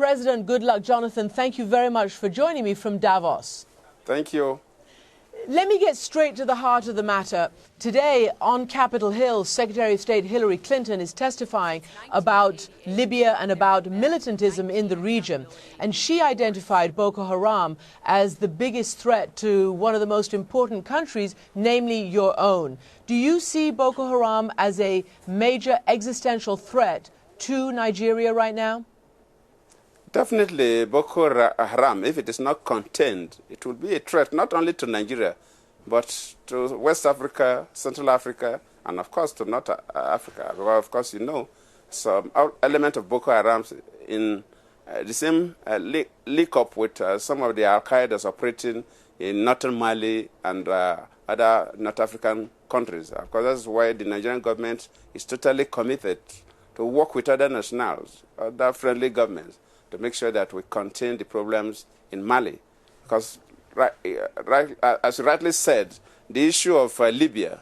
President Goodluck Jonathan, thank you very much for joining me from Davos. Thank you. Let me get straight to the heart of the matter. Today on Capitol Hill, Secretary of State Hillary Clinton is testifying about Libya and about militantism in the region. And she identified Boko Haram as the biggest threat to one of the most important countries, namely your own. Do you see Boko Haram as a major existential threat to Nigeria right now? Definitely, Boko Haram, if it is not contained, it will be a threat not only to Nigeria, but to West Africa, Central Africa, and of course to North Africa. Well, of course, you know, some element of Boko Haram in the same link up with some of the Al-Qaedas operating in northern Mali and other North African countries. Of course, that's why the Nigerian government is totally committed to work with other nationals, other friendly governments, to make sure that we contain the problems in Mali. Because, as you rightly said, the issue of Libya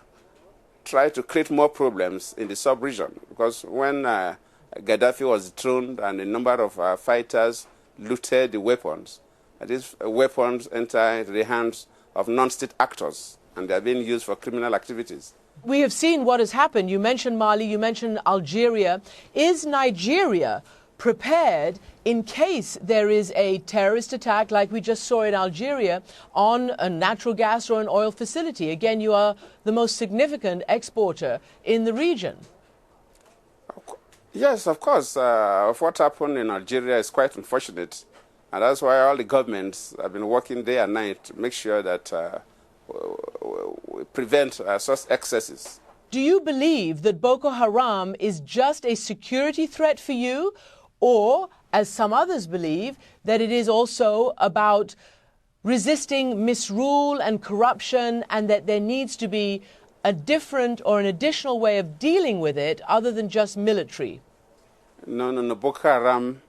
tried to create more problems in the sub-region. Because when Gaddafi was dethroned and a number of fighters looted the weapons, these weapons enter into the hands of non-state actors, and they are being used for criminal activities. We have seen what has happened. You mentioned Mali, you mentioned Algeria. Is Nigeria prepared in case there is a terrorist attack like we just saw in Algeria on a natural gas or an oil facility? Again, you are the most significant exporter in the region. Yes, of course. What happened in Algeria is quite unfortunate. And that's why all the governments have been working day and night to make sure that we prevent such excesses. Do you believe that Boko Haram is just a security threat for you? Or, as some others believe, that it is also about resisting misrule and corruption, and that there needs to be a different or an additional way of dealing with it other than just military? No. Boko Haram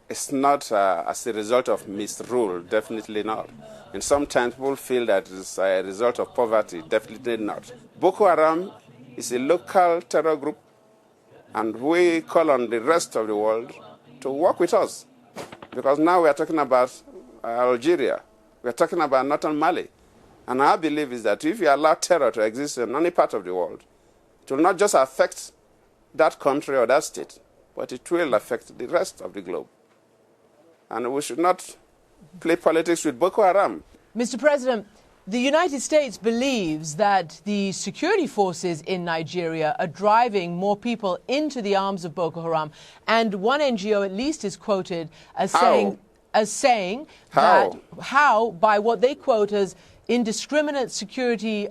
is not as a result of misrule, definitely not. And sometimes people feel that it's a result of poverty, definitely not. Boko Haram is a local terror group, and we call on the rest of the world to work with us. Because now we are talking about Algeria. We are talking about northern Mali. And our belief is that if you allow terror to exist in any part of the world, it will not just affect that country or that state, but it will affect the rest of the globe. And we should not play politics with Boko Haram. Mr. President, the United States believes that the security forces in Nigeria are driving more people into the arms of Boko Haram. And one NGO at least is quoted as saying that by what they quote as indiscriminate security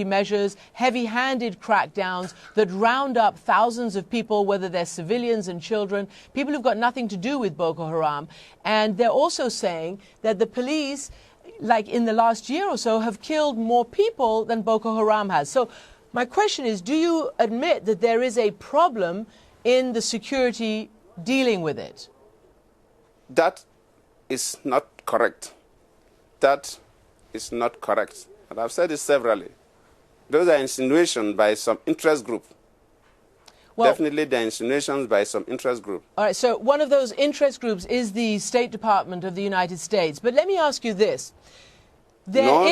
measures, heavy-handed crackdowns that round up thousands of people, whether they're civilians and children, people who've got nothing to do with Boko Haram. And they're also saying that the police, like in the last year or so, have killed more people than Boko Haram has. So my question is, do you admit that there is a problem in the security dealing with it? That is not correct. That is not correct. And I've said it severally. Those are insinuations by some interest group. Well, definitely the insinuations by some interest group. All right, so one of those interest groups is the State Department of the United States. But let me ask you this. No.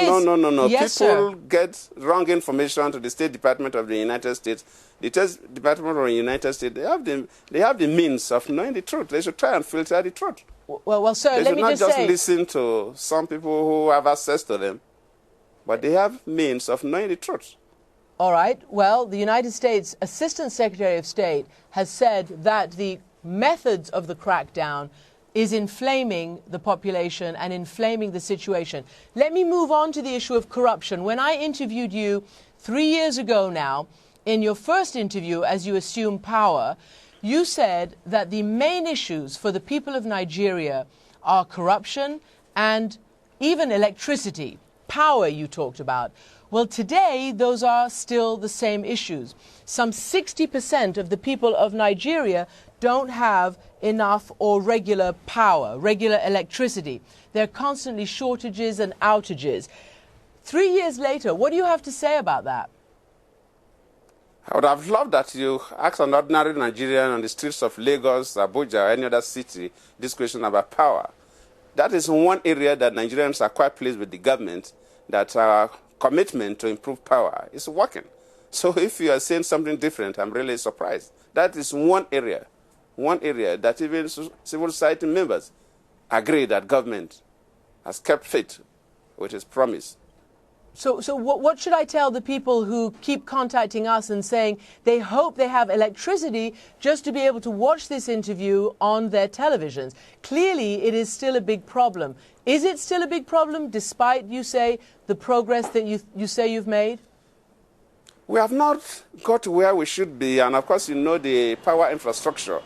Yes, people sir. get wrong information to the State Department of the United States. The State Department of the United States, they have the means of knowing the truth. They should try and filter the truth. Well, sir, let me just say... They should not just listen to some people who have access to them, but they have means of knowing the truth. All right. Well, the United States Assistant Secretary of State has said that the methods of the crackdown is inflaming the population and inflaming the situation. Let me move on to the issue of corruption. When I interviewed you 3 years ago now, in your first interview as you assumed power, you said that the main issues for the people of Nigeria are corruption and even electricity. Power, you talked about. Well, today, those are still the same issues. Some 60% of the people of Nigeria don't have enough or regular power, regular electricity. There are constantly shortages and outages. 3 years later, what do you have to say about that? I would have loved that you ask an ordinary Nigerian on the streets of Lagos, Abuja, or any other city this question about power. That is one area that Nigerians are quite pleased with the government, that our commitment to improve power is working. So if you are saying something different, I'm really surprised. That is one area that even civil society members agree that government has kept faith with its promise. So what should I tell the people who keep contacting us and saying they hope they have electricity just to be able to watch this interview on their televisions? Clearly, it is still a big problem. Is it still a big problem despite, you say, the progress that you say you've made? We have not got to where we should be. And of course, you know, the power infrastructure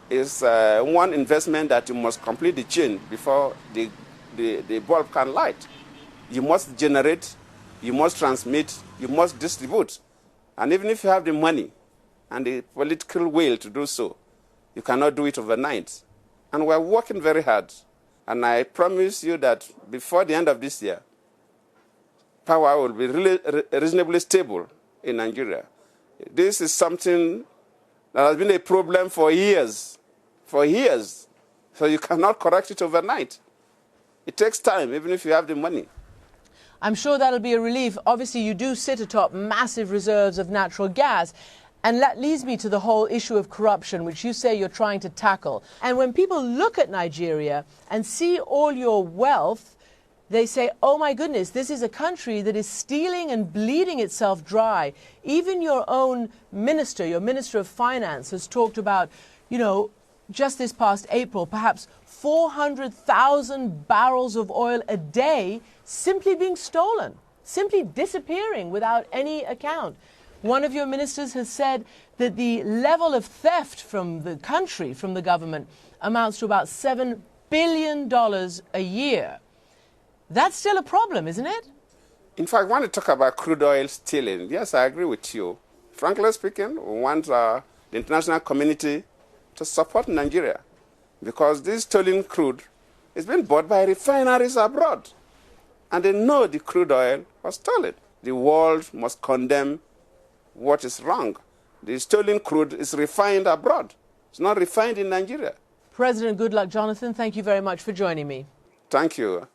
is one investment that you must complete the chain before the bulb can light. You must generate, you must transmit, you must distribute. And even if you have the money and the political will to do so, you cannot do it overnight. And we're working very hard. And I promise you that before the end of this year, power will be really reasonably stable in Nigeria. This is something that has been a problem for years. For years. So you cannot correct it overnight. It takes time, even if you have the money. I'm sure that'll be a relief. Obviously, you do sit atop massive reserves of natural gas. And that leads me to the whole issue of corruption, which you say you're trying to tackle. And when people look at Nigeria and see all your wealth, they say, oh my goodness, this is a country that is stealing and bleeding itself dry. Even your own minister, your Minister of Finance, has talked about, you know, just this past April, perhaps 400,000 barrels of oil a day simply being stolen, simply disappearing without any account. One of your ministers has said that the level of theft from the country, from the government, amounts to about $7 billion a year. That's still a problem, isn't it? In fact, when you talk about crude oil stealing, yes, I agree with you. Frankly speaking, we want the international community to support Nigeria, because this stolen crude is being bought by refineries abroad. And they know the crude oil was stolen. The world must condemn what is wrong. The stolen crude is refined abroad. It's not refined in Nigeria. President Goodluck Jonathan, thank you very much for joining me. Thank you.